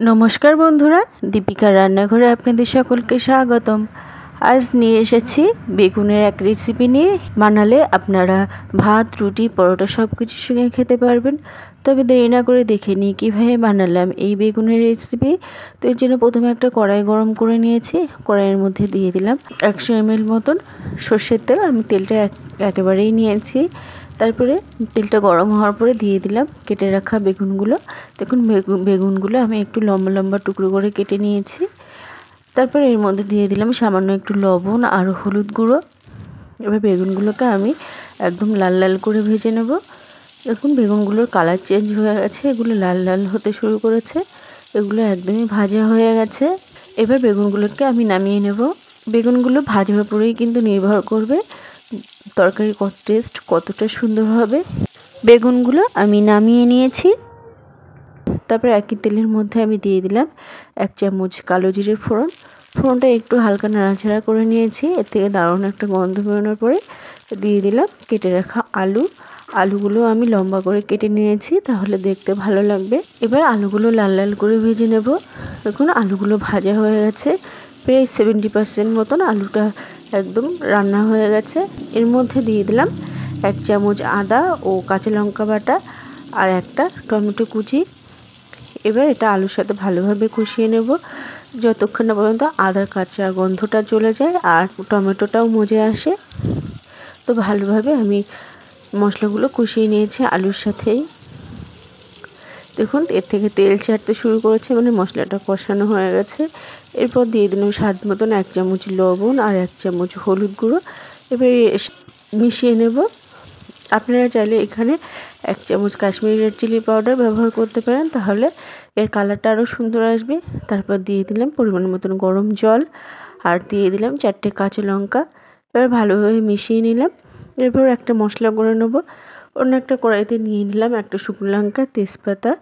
নমস্কার বন্ধুরা, দীপিকার রান্নাঘরে আপনাদের সকলকে স্বাগতম। আজ নিয়ে এসেছি বেগুনের এক রেসিপি নিয়ে। বানালে আপনারা ভাত, রুটি, পরোটা সব কিছুর সঙ্গে খেতে পারবেন। তবে দেরি না করে দেখে নিই কীভাবে বানালাম এই বেগুনের রেসিপি। তো এর জন্য প্রথমে একটা কড়াই গরম করে নিয়েছি। কড়াইয়ের মধ্যে দিয়ে দিলাম 100 ml মতন সর্ষের তেল। আমি তেলটা একেবারেই নিয়েছি। তারপরে তেলটা গরম হওয়ার পরে দিয়ে দিলাম কেটে রাখা বেগুনগুলো। দেখুন বেগুনগুলো আমি একটু লম্বা লম্বা টুকরো করে কেটে নিয়েছি। তারপর এর মধ্যে দিয়ে দিলাম সামান্য একটু লবণ আর হলুদ গুঁড়ো। এবার বেগুনগুলোকে আমি একদম লাল লাল করে ভেজে নেব। দেখুন বেগুনগুলোর কালার চেঞ্জ হয়ে গেছে, এগুলো লাল লাল হতে শুরু করেছে, এগুলো একদমই ভাজা হয়ে গেছে। এবার বেগুনগুলোকে আমি নামিয়ে নেব। বেগুনগুলো ভাজার উপরেই কিন্তু নির্ভর করবে তরকারির টেস্ট কতটা সুন্দর হবে। বেগুনগুলো আমি নামিয়ে নিয়েছি। তারপর একই তেলের মধ্যে আমি দিয়ে দিলাম 1 চামচ কালো জিরে ফোড়ন। ফোড়নটা একটু হালকা নাড়াচাড়া করে নিয়েছি। এর থেকে দারুণ একটা গন্ধ বেরোনোর পরে দিয়ে দিলাম কেটে রাখা আলুগুলো আমি লম্বা করে কেটে নিয়েছি, তাহলে দেখতে ভালো লাগবে। এবার আলুগুলো লাল লাল করে ভেজে নেব। দেখুন আলুগুলো ভাজা হয়ে গেছে, প্রায় 70% মতন আলুটা একদম রান্না হয়ে গেছে। এর মধ্যে দিয়ে দিলাম 1 চামচ আদা ও কাঁচা লঙ্কা বাটা আর একটা টমেটো কুচি। এবার এটা আলুর সাথে ভালোভাবে কষিয়ে নেব যতক্ষণ না পর্যন্ত আদার কাঁচা গন্ধটা চলে যায় আর টমেটোটাও মজে আসে। তো ভালোভাবে আমি মশলাগুলো কষিয়ে নিয়েছি আলুর সাথেই। দেখুন এর থেকে তেল ছাড়তে শুরু করেছে, মানে মশলাটা কষানো হয়ে গেছে। এরপর দিয়ে দিলাম স্বাদ মতন 1 চামচ লবণ আর 1 চামচ হলুদ গুঁড়ো। এবার মিশিয়ে নেব। আপনারা চাইলে এখানে 1 চামচ কাশ্মীরি রেড চিলি পাউডার ব্যবহার করতে পারেন, তাহলে এর কালারটা আরও সুন্দর আসবে। তারপর দিয়ে দিলাম পরিমাণ মতন গরম জল আর দিয়ে দিলাম 4টে কাঁচা লঙ্কা। এবার ভালোভাবে মিশিয়ে নিলাম। এরপর একটা মশলা করে নেব। অন্য একটা কড়াইতে নিয়ে নিলাম একটা শুকনো লঙ্কা, তেজপাতা,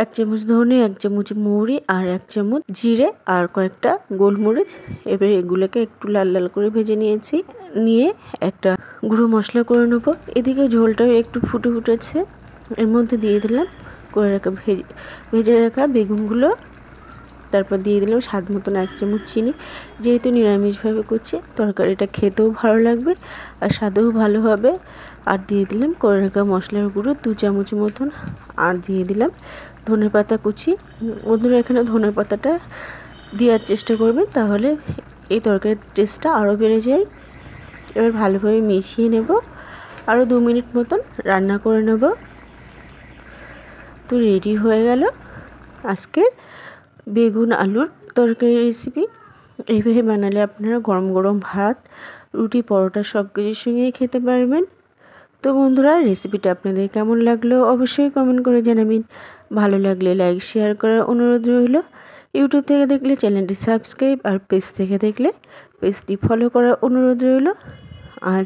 1 চামচ ধনে, 1 চামচ মৌরি আর 1 চামচ জিরে আর কয়েকটা গোলমরিচ। এবার এগুলোকে একটু লাল লাল করে ভেজে নিয়ে একটা গুঁড়ো মশলা করে নেব। এদিকে ঝোলটাও একটু ফুটে উঠেছে। এর মধ্যে দিয়ে দিলাম করে রাখা ভেজে রাখা বেগুনগুলো। তারপর দিয়ে দিলাম স্বাদ মতন 1 চামচ চিনি। যেহেতু নিরামিষভাবে করছি, তরকারিটা খেতেও ভালো লাগবে আর স্বাদেও ভালো হবে। আর দিয়ে দিলাম করে রাখা মশলার গুঁড়ো 2 চামচ মতন। আর দিয়ে দিলাম ধনেপাতা কুচি। বন্ধুরা এখানে ধনেপাতাটা দেওয়ার চেষ্টা করবেন, তাহলে এই তরকারির টেস্টটা আরও বেড়ে যায়। এবার ভালোভাবে মিশিয়ে নেব। আরও 2 মিনিট মতন রান্না করে নেব। তো রেডি হয়ে গেল আজকের বেগুন আলুর তরকারি রেসিপি। এইভাবে বানালে আপনারা গরম গরম ভাত, রুটি, পরোটা সব কিছুর সঙ্গেই খেতে পারবেন। তো বন্ধুরা রেসিপিটা আপনাদের কেমন লাগলো অবশ্যই কমেন্ট করে জানাবেন। ভালো লাগলে লাইক শেয়ার করার অনুরোধ রইল। ইউটিউব থেকে দেখলে চ্যানেলটি সাবস্ক্রাইব আর পেজ থেকে দেখলে পেজটি ফলো করার অনুরোধ রইল। আজ